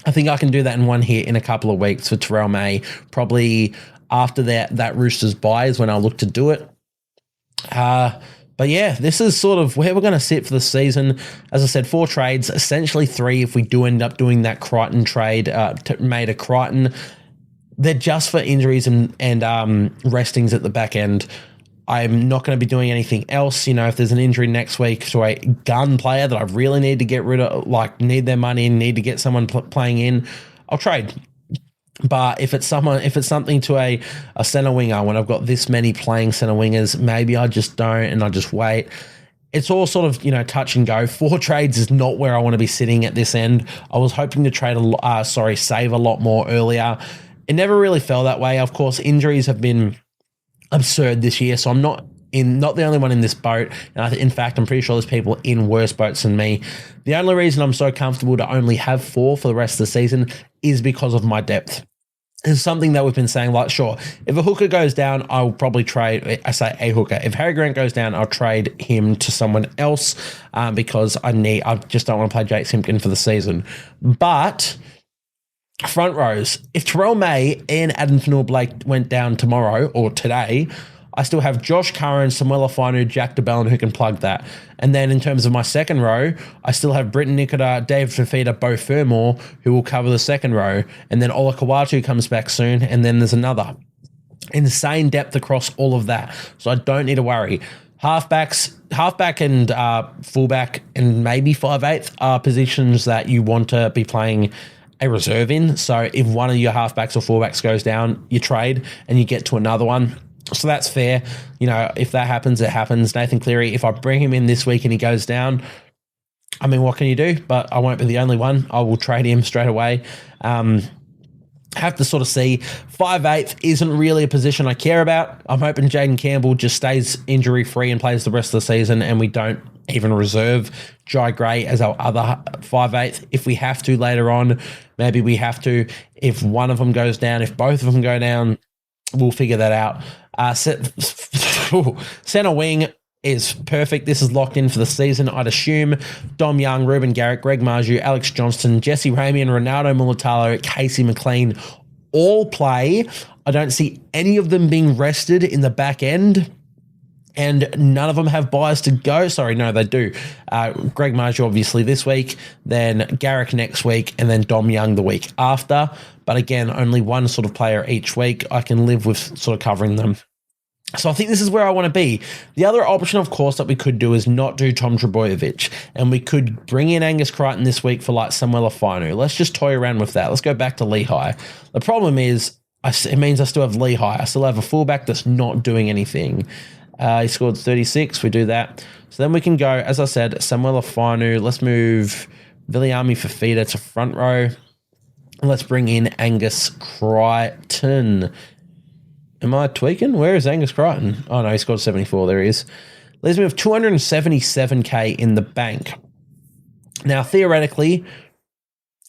I think I can do that in one hit in a couple of weeks for Terrell May. Probably after that Roosters bye is when I'll look to do it. But yeah, this is sort of where we're going to sit for the season. As I said, 4 trades, essentially 3 if we do end up doing that Crichton trade, made a Crichton. They're just for injuries and restings at the back end. I'm not going to be doing anything else. If there's an injury next week to a gun player that I really need to get rid of, like need their money and need to get someone playing in, I'll trade. But if it's something to a center winger, when I've got this many playing center wingers, maybe I just don't and I just wait. It's all sort of, touch and go. 4 trades is not where I want to be sitting at this end. I was hoping to save a lot more earlier. It never really fell that way. Of course, injuries have been absurd this year, so I'm not the only one in this boat. And in fact, I'm pretty sure there's people in worse boats than me. The only reason I'm so comfortable to only have 4 for the rest of the season is because of my depth. It's something that we've been saying, like, sure, if a hooker goes down, I'll probably trade, I say a hooker. If Harry Grant goes down, I'll trade him to someone else because I just don't want to play Jake Simpkin for the season. But front rows, if Terrell May and Adam Fanua-Blake went down tomorrow or today, I still have Josh Curran, Samuela Fainu, Jack DeBellin who can plug that. And then in terms of my second row, I still have Britton Nikota, Dave Fafita, Beau Fermor who will cover the second row. And then Ola Kawatu comes back soon. And then there's another. Insane depth across all of that. So I don't need to worry. Halfback and fullback and maybe 5/8 are positions that you want to be playing a reserve in. So if one of your halfbacks or fullbacks goes down, you trade and you get to another one. So that's fair. If that happens, it happens. Nathan Cleary, if I bring him in this week and he goes down, I mean, what can you do? But I won't be the only one. I will trade him straight away. Have to sort of see. 5/8 isn't really a position I care about. I'm hoping Jaden Campbell just stays injury-free and plays the rest of the season and we don't even reserve Jai Gray as our other 5/8. If we have to later on, maybe we have to. If one of them goes down, if both of them go down, we'll figure that out. Center wing is perfect. This is locked in for the season, I'd assume. Dom Young, Ruben Garrett, Greg Marju, Alex Johnston, Jesse Ramian, Ronaldo Mulatalo, Casey McLean all play. I don't see any of them being rested in the back end. And none of them have buys to go. Sorry, no, they do. Greg Marju, obviously, this week, then Garrick next week, and then Dom Young the week after. But again, only one sort of player each week. I can live with sort of covering them. So I think this is where I want to be. The other option, of course, that we could do is not do Tom Trbojevic. And we could bring in Angus Crichton this week for like Samuela Fainu. Let's just toy around with that. Let's go back to Lehigh. The problem is, it means I still have Lehigh. I still have a fullback that's not doing anything. He scored 36. We do that. So then we can go, as I said, Samuela Fainu. Let's move Viliami Fafita to front row. And let's bring in Angus Crichton. Am I tweaking? Where is Angus Crichton? Oh, no, he scored 74. There he is. Leaves me with 277K in the bank. Now, theoretically,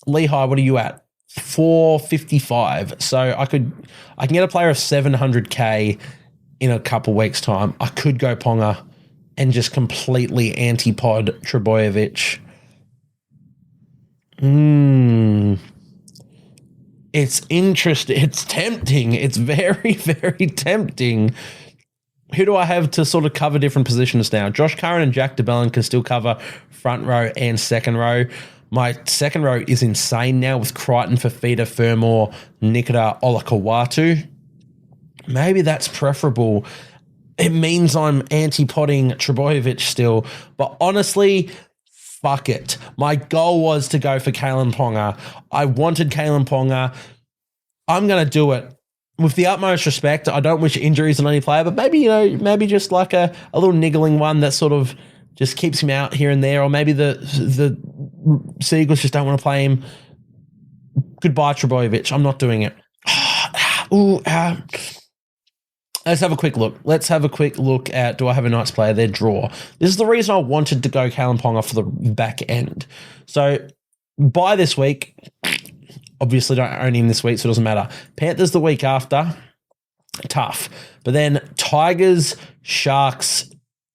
Lehigh, what are you at? 455. So I can get a player of 700K in a couple weeks' time. I could go Ponga and just completely anti-pod Trbojevic. It's interesting. It's tempting. It's very, very tempting. Who do I have to sort of cover different positions now? Josh Curran and Jack DeBellin can still cover front row and second row. My second row is insane now with Crichton, Fafita, Fermor, Nikita, Olakawatu. Maybe that's preferable. It means I'm anti-potting Trbojevic still. But honestly, fuck it. My goal was to go for Kalen Ponga. I wanted Kalen Ponga. I'm going to do it. With the utmost respect, I don't wish injuries on any player, but maybe, maybe just like a little niggling one that sort of just keeps him out here and there, or maybe the Seagulls just don't want to play him. Goodbye, Trbojevic. I'm not doing it. Let's have a quick look. Let's have a quick look at, do I have a Knights player there? Draw. This is the reason I wanted to go Kalen Ponga for the back end. So by this week, obviously don't own him this week, so it doesn't matter. Panthers the week after, tough. But then Tigers, Sharks,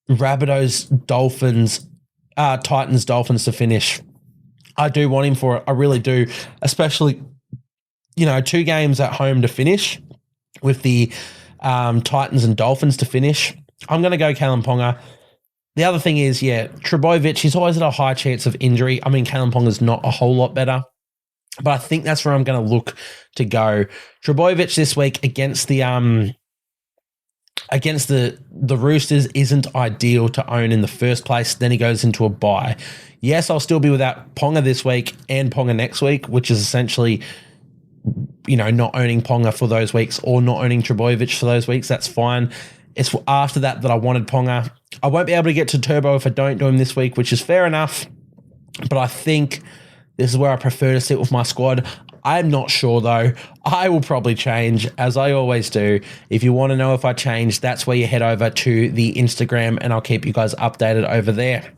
Rabbitohs, Dolphins, Titans, Dolphins to finish. I do want him for it. I really do, especially, 2 games at home to finish with the Titans and Dolphins to finish. I'm going to go Kalen Ponga. The other thing is, Trbojevic, he's always at a high chance of injury. I mean, Kalen Ponga's not a whole lot better, but I think that's where I'm going to look to go. Trbojevic this week against the Roosters isn't ideal to own in the first place. Then he goes into a bye. Yes, I'll still be without Ponga this week and Ponga next week, which is essentially, not owning Ponga for those weeks or not owning Trbojevic for those weeks. That's fine. It's after that I wanted Ponga. I won't be able to get to Turbo if I don't do him this week, which is fair enough. But I think this is where I prefer to sit with my squad. I'm not sure, though. I will probably change, as I always do. If you want to know if I change, that's where you head over to the Instagram, and I'll keep you guys updated over there.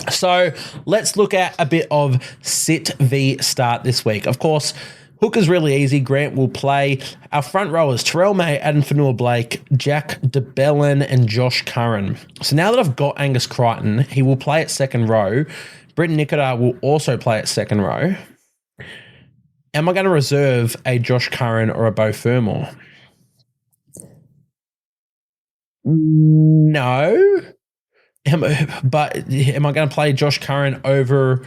So let's look at a bit of sit v start this week. Of course, hooker's really easy. Grant will play. Our front rowers, Terrell May, Adam Fanua-Blake, Jack DeBellin, and Josh Curran. So now that I've got Angus Crichton, he will play at second row. Britton Nicotar will also play at second row. Am I going to reserve a Josh Curran or a Beau Fermor? No. But am I going to play Josh Curran over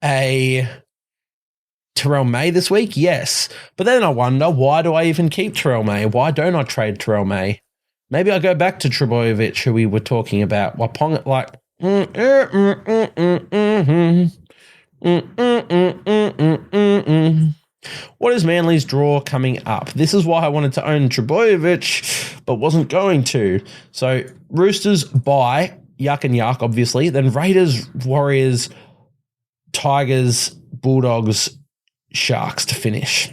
a Terrell May this week? Yes. But then I wonder, why do I even keep Terrell May? Why don't I trade Terrell May? Maybe I go back to Trbojevic, who we were talking about. What is Manly's draw coming up? This is why I wanted to own Trbojevic, but wasn't going to. So Roosters bye, yuck and yuck, obviously. Then Raiders, Warriors, Tigers, Bulldogs, Sharks to finish.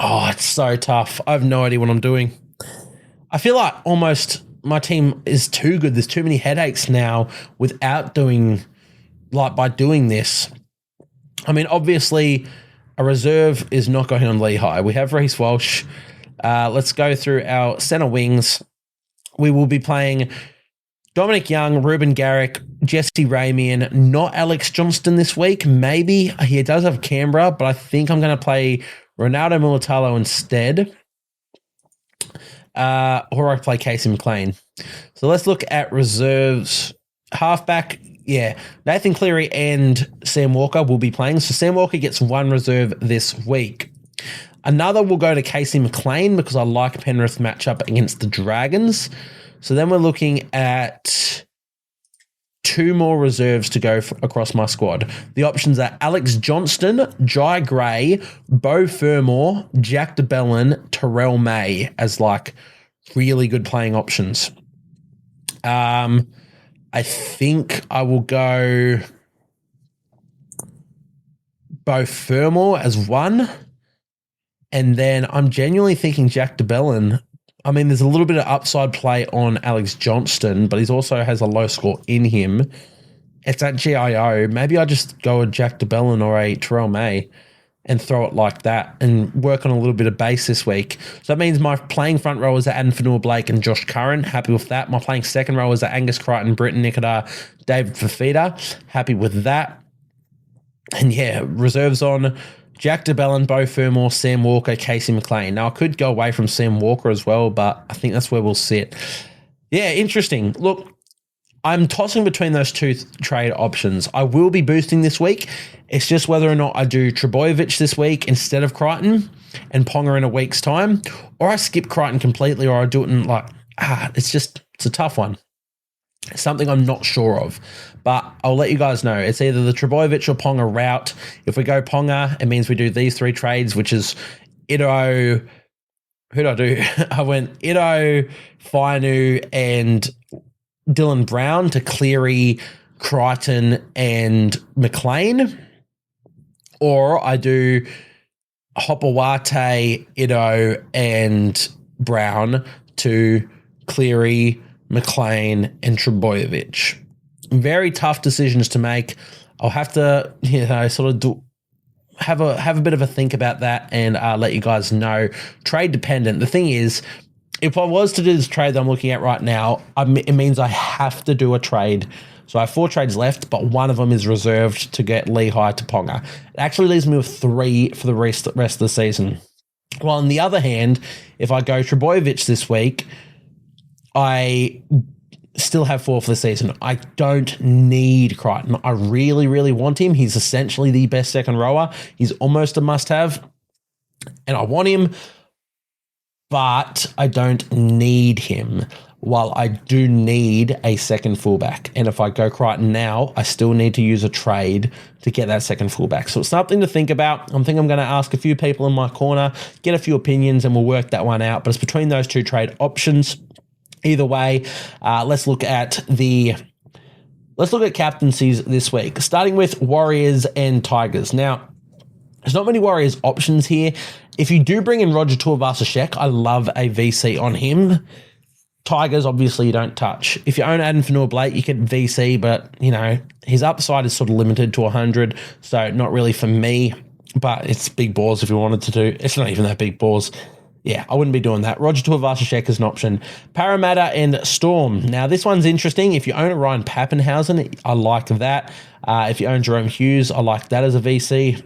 Oh, it's so tough. I have no idea what I'm doing. I feel like almost my team is too good. There's too many headaches now without doing, by doing this. I mean, obviously, a reserve is not going on Lehigh. We have Reece Walsh. Let's go through our centre wings. We will be playing Dominic Young, Ruben Garrick, Jesse Ramian, not Alex Johnston this week. Maybe he does have Canberra, but I think I'm going to play Ronaldo Mulatalo instead. Or I play Casey McLean. So let's look at reserves. Halfback, Nathan Cleary and Sam Walker will be playing. So Sam Walker gets one reserve this week. Another will go to Casey McLean because I like Penrith matchup against the Dragons. So then we're looking at 2 more reserves to go across my squad. The options are Alex Johnston, Jai Gray, Beau Fermor, Jack DeBellin, Terrell May as really good playing options. I think I will go Beau Fermor as 1. And then I'm genuinely thinking Jack DeBellin. I mean, there's a little bit of upside play on Alex Johnston, but he also has a low score in him. It's at GIO. Maybe I just go with Jack DeBellin or a Terrell May and throw it like that and work on a little bit of base this week. So that means my playing front rowers are Adam Fanua-Blake and Josh Curran. Happy with that. My playing second rowers are Angus Crichton, Britton Nicotar, David Fafita. Happy with that. And reserves on Jack DeBellin, Beau Fermor, Sam Walker, Casey McLean. Now, I could go away from Sam Walker as well, but I think that's where we'll sit. Yeah, interesting. Look, I'm tossing between those 2 trade options. I will be boosting this week. It's just whether or not I do Trbojevic this week instead of Crichton and Ponga in a week's time, or I skip Crichton completely, or I do it in it's a tough one. It's something I'm not sure of, but I'll let you guys know. It's either the Trbojevic or Ponga route. If we go Ponga, it means we do these 3 trades, which is Ito. Who did I do? I went Ito, Fainu, and Dylan Brown to Cleary, Crichton, and McLean. Or I do Hopawate, Ito, and Brown to Cleary, McLean, and Trbojevic. Very tough decisions to make. I'll have to, sort of have a bit of a think about that and let you guys know. Trade dependent. The thing is, if I was to do this trade that I'm looking at right now, it means I have to do a trade. So I have 4 trades left, but one of them is reserved to get Lehigh to Ponga. It actually leaves me with 3 for the rest of the season. While on the other hand, if I go Trbojevic this week, I still have 4 for the season. I don't need Crichton. I really, really want him. He's essentially the best second rower. He's almost a must-have, and I want him, but I don't need him. While I do need a second fullback. And if I go Crichton now, I still need to use a trade to get that second fullback. So it's something to think about. I think I'm going to ask a few people in my corner, get a few opinions, and we'll work that one out. But it's between those 2 trade options. Either way, let's look at captaincies this week, starting with Warriors and Tigers. Now, there's not many Warriors options here. If you do bring in Roger Tuivasa-Sheck, I love a VC on him. Tigers, obviously, you don't touch. If you own Adam Fanua-Blake, you can VC, but, his upside is sort of limited to 100, so not really for me, but it's big balls if you wanted to do. It's not even that big balls. Yeah, I wouldn't be doing that. Roger Tuivasa-Sheck is an option. Parramatta and Storm. Now, this one's interesting. If you own a Ryan Pappenhausen, I like that. If you own Jerome Hughes, I like that as a VC.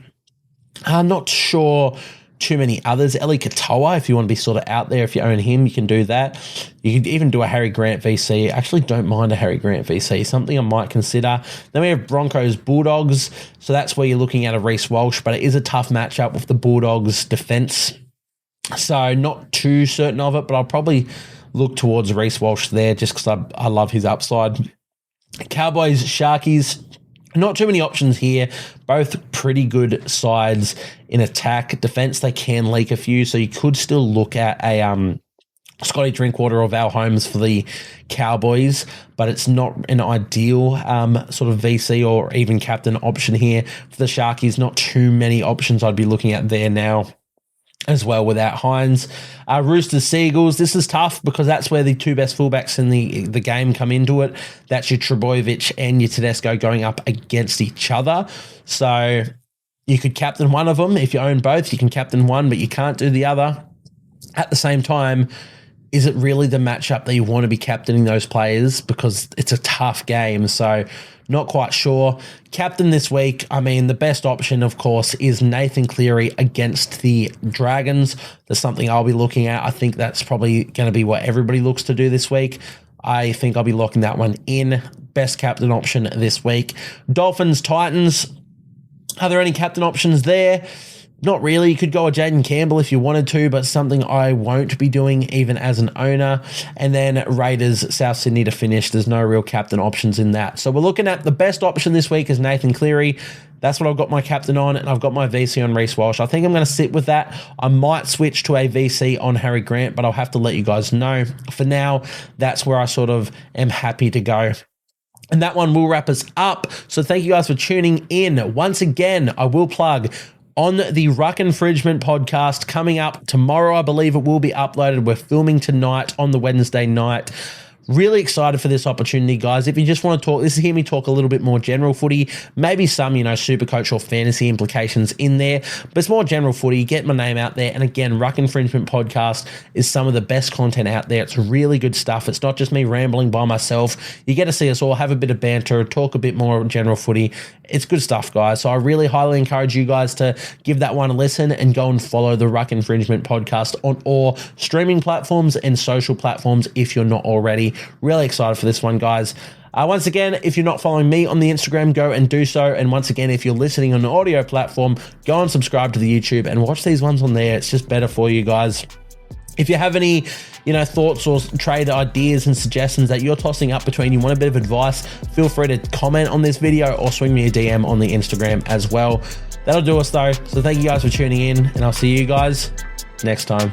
I'm not sure too many others. Eli Katoa, if you want to be sort of out there, if you own him, you can do that. You could even do a Harry Grant VC. I actually don't mind a Harry Grant VC, something I might consider. Then we have Broncos Bulldogs, so that's where you're looking at a Reece Walsh, but it is a tough matchup with the Bulldogs defense. So not too certain of it, but I'll probably look towards Reece Walsh there just because I love his upside. Cowboys, Sharkies, not too many options here. Both pretty good sides in attack. Defense, they can leak a few, so you could still look at a Scotty Drinkwater or Val Holmes for the Cowboys, but it's not an ideal sort of VC or even captain option here. For the Sharkies, not too many options I'd be looking at there now as well without Hines. Roosters, Seagulls, this is tough because that's where the 2 best fullbacks in the game come into it. That's your Trbojevic and your Tedesco going up against each other. So you could captain one of them. If you own both, you can captain one, but you can't do the other. At the same time, is it really the matchup that you want to be captaining those players? Because it's a tough game, so not quite sure. Captain this week, the best option, of course, is Nathan Cleary against the Dragons. That's something I'll be looking at. I think that's probably going to be what everybody looks to do this week. I think I'll be locking that one in. Best captain option this week. Dolphins, Titans. Are there any captain options there? Not really. You could go a Jaden Campbell if you wanted to, but something I won't be doing even as an owner. And then Raiders, South Sydney to finish. There's no real captain options in that. So we're looking at the best option this week is Nathan Cleary. That's what I've got my captain on, and I've got my VC on Reece Walsh. I think I'm going to sit with that. I might switch to a VC on Harry Grant, but I'll have to let you guys know. For now, that's where I sort of am happy to go. And that one will wrap us up. So thank you guys for tuning in. Once again, I will plug on the Ruck Infringement podcast coming up tomorrow. I believe it will be uploaded. We're filming tonight on the Wednesday night. Really excited for this opportunity, guys. If you just want to talk, this is hear me talk a little bit more general footy, maybe some, Supercoach or fantasy implications in there, but it's more general footy. Get my name out there. And again, Ruck Infringement Podcast is some of the best content out there. It's really good stuff. It's not just me rambling by myself. You get to see us all have a bit of banter, talk a bit more general footy. It's good stuff, guys. So I really highly encourage you guys to give that one a listen and go and follow the Ruck Infringement Podcast on all streaming platforms and social platforms if you're not already. Really excited for this one, guys. Once again, if you're not following me on the Instagram, go and do so. And once again, if you're listening on an audio platform, go and subscribe to the YouTube and watch these ones on there. It's just better for you guys. If you have any, thoughts or trade ideas and suggestions that you're tossing up between, you want a bit of advice, feel free to comment on this video or swing me a DM on the Instagram as well. That'll do us though. So thank you guys for tuning in, and I'll see you guys next time.